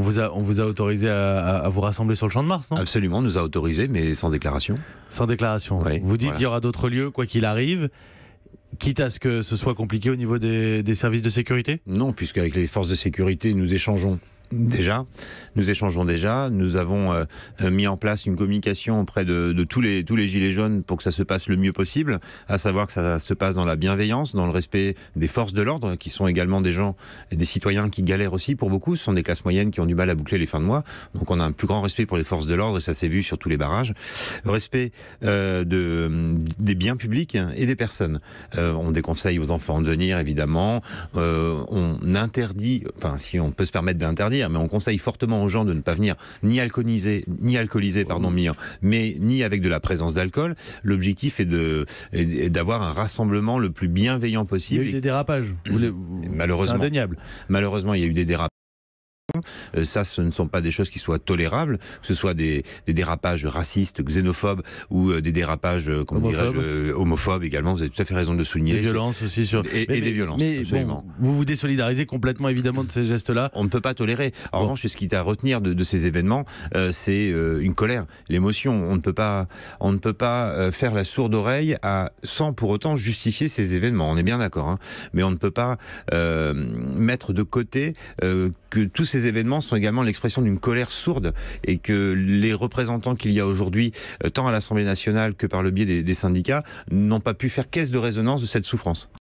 On vous a autorisé à vous rassembler sur le Champ de Mars, non? Absolument, on nous a autorisé, mais sans déclaration. Sans déclaration. Oui, Vous dites voilà. qu'il y aura d'autres lieux, quoi qu'il arrive, quitte à ce que ce soit compliqué au niveau des services de sécurité? Non, puisqu'avec les forces de sécurité, nous échangeons déjà. Nous avons mis en place une communication auprès de tous les gilets jaunes pour que ça se passe le mieux possible, à savoir que ça se passe dans la bienveillance, dans le respect des forces de l'ordre, qui sont également des gens et des citoyens qui galèrent aussi pour beaucoup. Ce sont des classes moyennes qui ont du mal à boucler les fins de mois. Donc on a un plus grand respect pour les forces de l'ordre et ça s'est vu sur tous les barrages. Le respect des biens publics et des personnes. On déconseille aux enfants de venir, évidemment. On interdit, enfin si on peut se permettre d'interdire, mais on conseille fortement aux gens de ne pas venir ni alcoolisés, mais ni avec de la présence d'alcool. L'objectif est d'avoir un rassemblement le plus bienveillant Il y possible. a eu des dérapages. Malheureusement, c'est indéniable. Malheureusement, il y a eu des dérapages. Ça, ce ne sont pas des choses qui soient tolérables, que ce soit des dérapages racistes, xénophobes ou des dérapages, homophobes également. Vous avez tout à fait raison de le souligner. Des violences aussi sur... Et des violences, absolument. Bon, vous vous désolidarisez complètement évidemment de ces gestes-là. On ne peut pas tolérer. En revanche, ce qui est à retenir de ces événements, c'est une colère, l'émotion. On ne peut pas faire la sourde oreille sans pour autant justifier ces événements. On est bien d'accord, hein. Mais on ne peut pas mettre de côté que tous ces événements sont également l'expression d'une colère sourde et que les représentants qu'il y a aujourd'hui, tant à l'Assemblée nationale que par le biais des syndicats, n'ont pas pu faire caisse de résonance de cette souffrance.